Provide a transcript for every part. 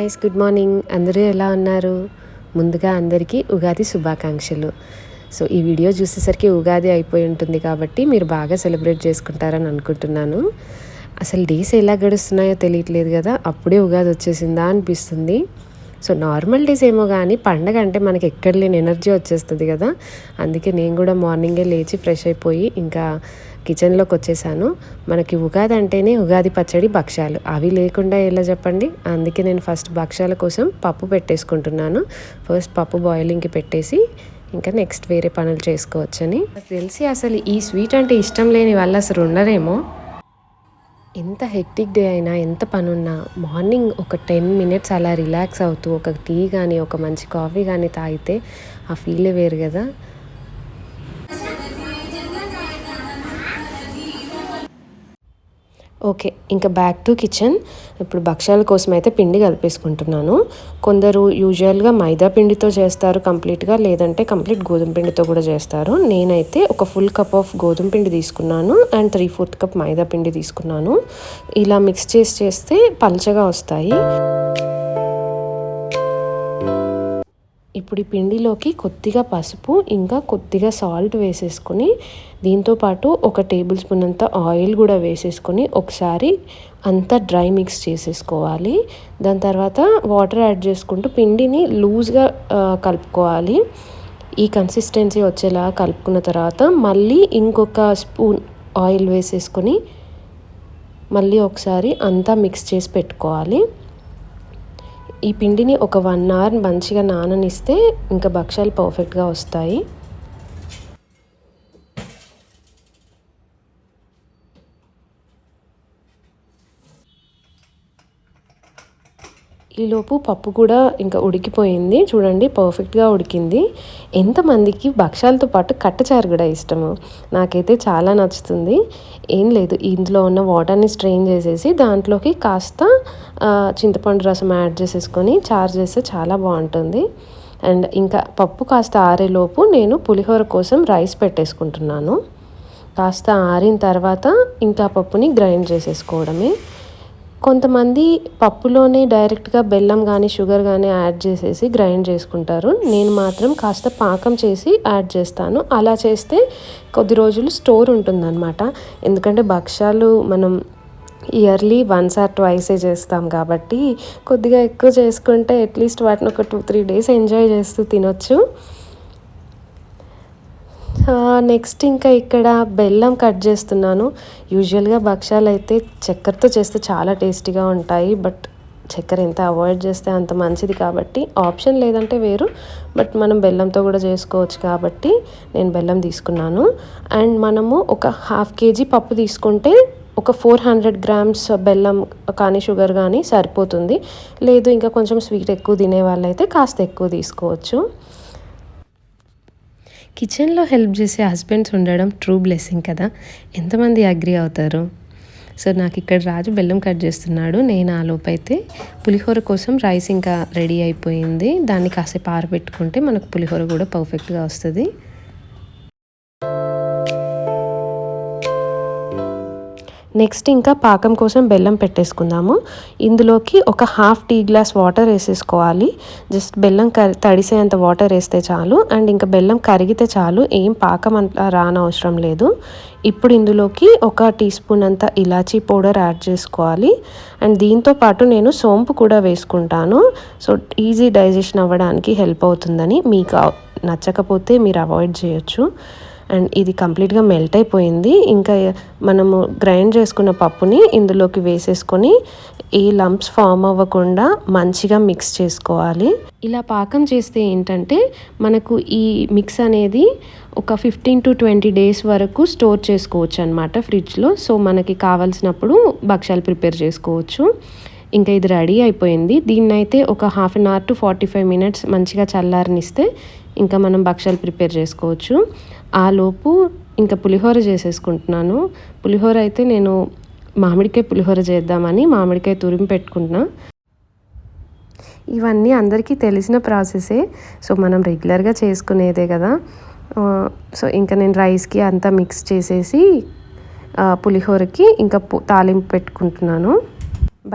Guys, good morning. అందరూ ఎలా ఉన్నారు? ముందుగా అందరికీ ఉగాది శుభాకాంక్షలు. సో ఈ వీడియో చూసేసరికి ఉగాది అయిపోయి ఉంటుంది కాబట్టి మీరు బాగా సెలబ్రేట్ చేసుకుంటారని అనుకుంటున్నాను. అసలు డేస్ ఎలా గడుస్తున్నాయో తెలియట్లేదు కదా, అప్పుడే ఉగాది వచ్చేసిందా అనిపిస్తుంది. సో నార్మల్ డేస్ ఏమో కానీ పండగ అంటే మనకి ఎక్కడ లేని ఎనర్జీ వచ్చేస్తుంది కదా. అందుకే నేను కూడా మార్నింగే లేచి ఫ్రెష్ అయిపోయి ఇంకా కిచెన్లోకి వచ్చేసాను. మనకి ఉగాది అంటేనే ఉగాది పచ్చడి, భక్ష్యాలు. అవి లేకుండా ఎలా చెప్పండి. అందుకే నేను ఫస్ట్ భక్ష్యాల కోసం పప్పు పెట్టేసుకుంటున్నాను. ఫస్ట్ పప్పు బాయిలింగ్కి పెట్టేసి ఇంకా నెక్స్ట్ వేరే పనులు చేసుకోవచ్చని. నాకు తెలిసి అసలు ఈ స్వీట్ అంటే ఇష్టం లేని వాళ్ళు అసలు ఉండరేమో. ఎంత హెక్టిక్ డే అయినా, ఎంత పనున్నా మార్నింగ్ ఒక 10 మినిట్స్ అలా రిలాక్స్ అవుతూ ఒక టీ కానీ ఒక మంచి కాఫీ కానీ తాగితే ఆ ఫీలే వేరు కదా. ఓకే, ఇంకా బ్యాక్ టు కిచెన్. ఇప్పుడు భక్ష్యాల కోసం అయితే పిండి కలిపేసుకుంటున్నాను. కొందరు యూజువల్గా మైదా పిండితో చేస్తారు కంప్లీట్గా, లేదంటే కంప్లీట్ గోధుమ పిండితో కూడా చేస్తారు. నేనైతే ఒక ఫుల్ కప్ ఆఫ్ గోధుమ పిండి తీసుకున్నాను అండ్ 3/4 కప్ మైదా పిండి తీసుకున్నాను. ఇలా మిక్స్ చేస్తే పల్చగా వస్తాయి. ఇప్పుడు ఈ పిండిలోకి కొద్దిగా పసుపు ఇంకా కొద్దిగా సాల్ట్ వేసేసుకొని దీంతోపాటు ఒక టేబుల్ స్పూన్ అంత ఆయిల్ కూడా వేసేసుకొని ఒకసారి అంతా డ్రై మిక్స్ చేసేసుకోవాలి. దాని తర్వాత వాటర్ యాడ్ చేసుకుంటూ పిండిని లూజ్గా కలుపుకోవాలి. ఈ కన్సిస్టెన్సీ వచ్చేలా కలుపుకున్న తర్వాత మళ్ళీ ఇంకొక స్పూన్ ఆయిల్ వేసేసుకొని మళ్ళీ ఒకసారి అంతా మిక్స్ చేసి పెట్టుకోవాలి. ఈ పిండిని ఒక 1 అవర్ మంచిగా నాననిస్తే ఇంకా భక్ష్యాలు పర్ఫెక్ట్గా వస్తాయి. ఈలోపు పప్పు కూడా ఇంకా ఉడికిపోయింది. చూడండి, పర్ఫెక్ట్గా ఉడికింది. ఎంతమందికి భక్ష్యాలతో పాటు కట్టచారు కూడా ఇష్టము. నాకైతే చాలా నచ్చుతుంది. ఏం లేదు, ఇందులో ఉన్న వాటర్ని స్ట్రెయిన్ చేసేసి దాంట్లోకి కాస్త చింతపండు రసం యాడ్ చేసేసుకొని చారు చేస్తే చాలా బాగుంటుంది. అండ్ ఇంకా పప్పు కాస్త ఆరేలోపు నేను పులిహోర కోసం రైస్ పెట్టేసుకుంటున్నాను. కాస్త ఆరిన తర్వాత ఇంకా పప్పుని గ్రైండ్ చేసేసుకోవడమే. కొంతమంది పప్పులోనే డైరెక్ట్గా బెల్లం కానీ షుగర్ కానీ యాడ్ చేసేసి గ్రైండ్ చేసుకుంటారు. నేను మాత్రం కాస్త పాకం చేసి యాడ్ చేస్తాను. అలా చేస్తే కొద్ది రోజులు స్టోర్ ఉంటుందన్నమాట. ఎందుకంటే భక్ష్యాలు మనం ఇయర్లీ 1 or 2 చేస్తాం కాబట్టి కొద్దిగా ఎక్కువ చేసుకుంటే అట్లీస్ట్ వాటిని ఒక 2-3 డేస్ ఎంజాయ్ చేస్తూ తినొచ్చు. నెక్స్ట్ ఇంకా ఇక్కడ బెల్లం కట్ చేస్తున్నాను. యూజువల్గా భక్ష్యాలు అయితే చక్కెరతో చేస్తే చాలా టేస్టీగా ఉంటాయి. బట్ చక్కెర ఎంత అవాయిడ్ చేస్తే అంత మంచిది కాబట్టి ఆప్షన్ లేదంటే వేరు, బట్ మనం బెల్లంతో కూడా చేసుకోవచ్చు కాబట్టి నేను బెల్లం తీసుకున్నాను. అండ్ మనము ఒక 1/2 kg పప్పు తీసుకుంటే ఒక 400 grams బెల్లం కానీ షుగర్ కానీ సరిపోతుంది. లేదు ఇంకా కొంచెం స్వీట్ ఎక్కువ తినే వాళ్ళైతే కాస్త ఎక్కువ తీసుకోవచ్చు. కిచెన్లో హెల్ప్ చేసే హస్బెండ్స్ ఉండడం ట్రూ బ్లెస్సింగ్ కదా. ఎంతమంది అగ్రీ అవుతారు? సో నాకు ఇక్కడ రాజు బెల్లం కట్ చేస్తున్నాడు. నేను ఆ లోపైతే పులిహోర కోసం రైస్ ఇంకా రెడీ అయిపోయింది. దాన్ని కాసేపు ఆరబెట్టుకుంటే మనకు పులిహోర కూడా పర్ఫెక్ట్గా వస్తుంది. నెక్స్ట్ ఇంకా పాకం కోసం బెల్లం పెట్టేసుకుందాము. ఇందులోకి ఒక 1/2 టీ గ్లాస్ వాటర్ వేసేసుకోవాలి. జస్ట్ బెల్లం తడిసేంత వాటర్ వేస్తే చాలు. అండ్ ఇంకా బెల్లం కరిగితే చాలు, ఏం పాకం అంతా రానవసరం లేదు. ఇప్పుడు ఇందులోకి ఒక టీ స్పూన్ అంత ఇలాచీ పౌడర్ యాడ్ చేసుకోవాలి. అండ్ దీంతో పాటు నేను సోంపు కూడా వేసుకుంటాను. సో ఈజీ డైజెషన్ అవ్వడానికి హెల్ప్ అవుతుందని. మీకు నచ్చకపోతే మీరు అవాయిడ్ చేయొచ్చు. అండ్ ఇది కంప్లీట్గా మెల్ట్ అయిపోయింది. ఇంకా మనము గ్రైండ్ చేసుకున్న పప్పుని ఇందులోకి వేసేసుకొని ఏ లంప్స్ ఫామ్ అవ్వకుండా మంచిగా మిక్స్ చేసుకోవాలి. ఇలా పాకం చేస్తే ఏంటంటే మనకు ఈ మిక్స్ అనేది ఒక 15 to 20 days వరకు స్టోర్ చేసుకోవచ్చు అన్నమాట ఫ్రిడ్జ్లో. సో మనకి కావాల్సినప్పుడు భక్ష్యాలు ప్రిపేర్ చేసుకోవచ్చు. ఇంకా ఇది రెడీ అయిపోయింది. దీన్నైతే ఒక 1/2 hour to 45 minutes మంచిగా చల్లారనిస్తే ఇంకా మనం భక్ష్యాలు ప్రిపేర్ చేసుకోవచ్చు. ఆ లోపు ఇంకా పులిహోర చేసేసుకుంటున్నాను. పులిహోర అయితే నేను మామిడికాయ పులిహోర చేద్దామని మామిడికాయ తురిమి పెట్టుకుంటున్నా. ఇవన్నీ అందరికీ తెలిసిన ప్రాసెసే. సో మనం రెగ్యులర్గా చేసుకునేదే కదా. సో ఇంకా నేను రైస్కి అంతా మిక్స్ చేసేసి పులిహోరకి ఇంకా తాలింపు పెట్టుకుంటున్నాను.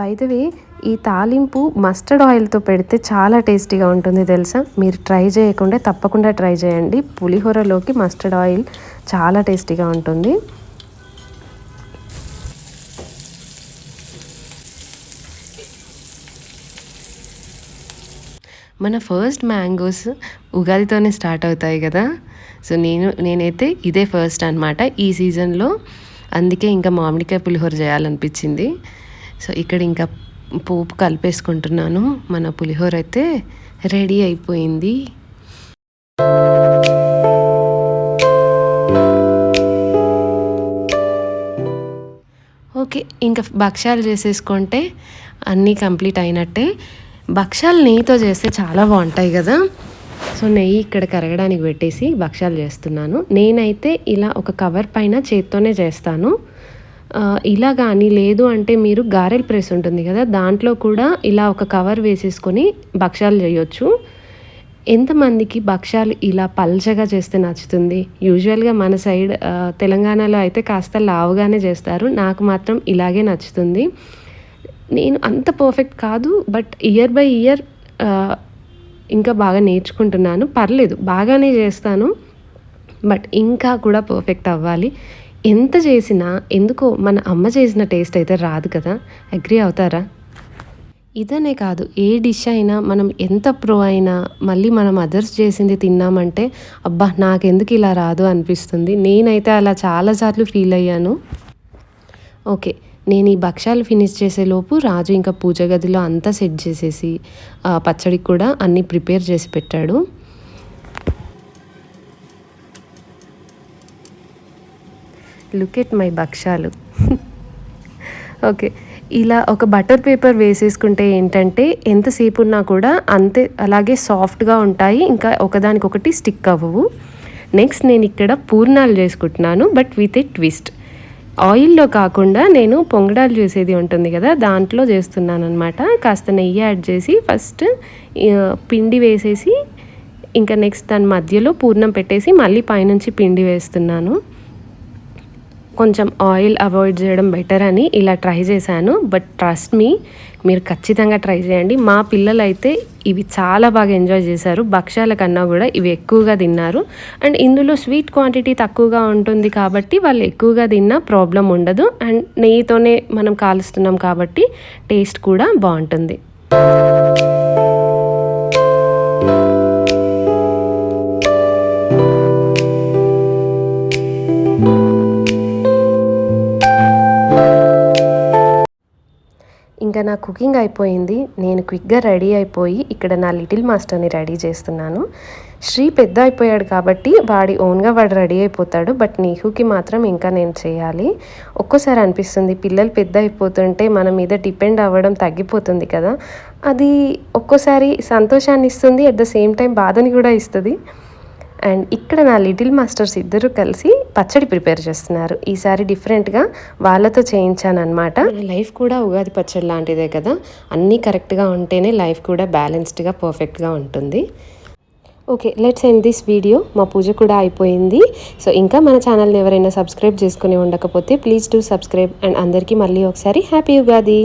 బై ద వే ఈ తాలింపు మస్టర్డ్ ఆయిల్తో పెడితే చాలా టేస్టీగా ఉంటుంది తెలుసా. మీరు ట్రై చేయకుండా తప్పకుండా ట్రై చేయండి. పులిహోరలోకి మస్టర్డ్ ఆయిల్ చాలా టేస్టీగా ఉంటుంది. మన ఫస్ట్ మ్యాంగోస్ ఉగాదితోనే స్టార్ట్ అవుతాయి కదా. సో నేనైతే ఇదే ఫస్ట్ అనమాట ఈ సీజన్లో. అందుకే ఇంకా మామిడికాయ పులిహోర చేయాలనిపించింది. సో ఇక్కడ ఇంకా పోపు కలిపేసుకుంటున్నాను. మన పులిహోర అయితే రెడీ అయిపోయింది. ఓకే, ఇంకా భక్షాలు చేసేసుకుంటే అన్నీ కంప్లీట్ అయినట్టే. భక్షాలు నెయ్యితో చేస్తే చాలా బాగుంటాయి కదా. సో నెయ్యి ఇక్కడ కరగడానికి పెట్టేసి భక్షాలు చేస్తున్నాను. నేనైతే ఇలా ఒక కవర్ పైన చేత్తోనే చేస్తాను. ఇలా కానీ లేదు అంటే మీరు గారెల ప్రెస్ ఉంటుంది కదా, దాంట్లో కూడా ఇలా ఒక కవర్ వేసేసుకొని భక్షాలు చేయొచ్చు. ఎంతమందికి భక్షాలు ఇలా పల్చగా చేస్తే నచ్చుతుంది? యూజువల్గా మన సైడ్ తెలంగాణలో అయితే కాస్త లావుగానే చేస్తారు. నాకు మాత్రం ఇలాగే నచ్చుతుంది. నేను అంత పర్ఫెక్ట్ కాదు, బట్ ఇయర్ బై ఇయర్ ఇంకా బాగా నేర్చుకుంటున్నాను. పర్లేదు, బాగానే చేస్తాను, బట్ ఇంకా కూడా పర్ఫెక్ట్ అవ్వాలి. ఎంత చేసినా ఎందుకో మన అమ్మ చేసిన టేస్ట్ అయితే రాదు కదా. అగ్రీ అవుతారా? ఇదనే కాదు, ఏ డిష్ అయినా మనం ఎంత ప్రో అయినా మళ్ళీ మనం అదర్స్ చేసింది తిన్నామంటే అబ్బా నాకెందుకు ఇలా రాదు అనిపిస్తుంది. నేనైతే అలా చాలాసార్లు ఫీల్ అయ్యాను. ఓకే, నేను ఈ భక్షాలు ఫినిష్ చేసేలోపు రాజు ఇంకా పూజ గదిలో అంతా సెట్ చేసేసి పచ్చడికి కూడా అన్నీ ప్రిపేర్ చేసి పెట్టాడు. లుక్ ఎట్ మై భక్షాలు. ఓకే, ఇలా ఒక బటర్ పేపర్ వేసేసుకుంటే ఏంటంటే ఎంతసేపు ఉన్నా కూడా అంతే అలాగే సాఫ్ట్గా ఉంటాయి, ఇంకా ఒకదానికొకటి స్టిక్ అవ్వవు. నెక్స్ట్ నేను ఇక్కడ పూర్ణాలు చేసుకుంటున్నాను, బట్ విత్ ఏ ట్విస్ట్. ఆయిల్లో కాకుండా నేను పొంగడాలు చేసేది ఉంటుంది కదా, దాంట్లో చేస్తున్నాను అనమాట. కాస్త నెయ్యి యాడ్ చేసి ఫస్ట్ పిండి వేసేసి ఇంకా నెక్స్ట్ దాని మధ్యలో పూర్ణం పెట్టేసి మళ్ళీ పైనుంచి పిండి వేస్తున్నాను. కొంచెం ఆయిల్ అవాయిడ్ చేయడం బెటర్ అని ఇలా ట్రై చేశాను, బట్ ట్రస్ట్ మీ, మీరు ఖచ్చితంగా ట్రై చేయండి. మా పిల్లలు అయితే ఇవి చాలా బాగా ఎంజాయ్ చేశారు. భక్షాల కన్నా కూడా ఇవి ఎక్కువగా తిన్నారు. అండ్ ఇందులో స్వీట్ క్వాంటిటీ తక్కువగా ఉంటుంది కాబట్టి వాళ్ళు ఎక్కువగా తిన్నా ప్రాబ్లం ఉండదు. అండ్ నెయ్యితోనే మనం కాలుస్తున్నాం కాబట్టి టేస్ట్ కూడా బాగుంటుంది. ఇంకా నా కుకింగ్ అయిపోయింది. నేను క్విక్గా రెడీ అయిపోయి ఇక్కడ నా లిటిల్ మాస్టర్ని రెడీ చేస్తున్నాను. శ్రీ పెద్ద అయిపోయాడు కాబట్టి వాడి ఓన్గా వాడు రెడీ అయిపోతాడు, బట్ నీహుకి మాత్రం ఇంకా నేను చేయాలి. ఒక్కోసారి అనిపిస్తుంది పిల్లలు పెద్ద అయిపోతుంటే మన మీద డిపెండ్ అవ్వడం తగ్గిపోతుంది కదా. అది ఒక్కోసారి సంతోషాన్ని ఇస్తుంది, అట్ ద సేమ్ టైం బాధని కూడా ఇస్తుంది. అండ్ ఇక్కడ నా లిటిల్ మాస్టర్స్ ఇద్దరు కలిసి పచ్చడి ప్రిపేర్ చేస్తున్నారు. ఈసారి డిఫరెంట్గా వాళ్ళతో చేయించాను అనమాట. లైఫ్ కూడా ఉగాది పచ్చడి లాంటిదే కదా, అన్నీ కరెక్ట్గా ఉంటేనే లైఫ్ కూడా బ్యాలెన్స్డ్గా పర్ఫెక్ట్గా ఉంటుంది. Okay, let's end this video. మా పూజ కూడా అయిపోయింది. సో ఇంకా మన ఛానల్ని ఎవరైనా సబ్స్క్రైబ్ చేసుకుని ఉండకపోతే ప్లీజ్ డూ సబ్స్క్రైబ్. అండ్ అందరికీ మళ్ళీ ఒకసారి హ్యాపీ ఉగాది.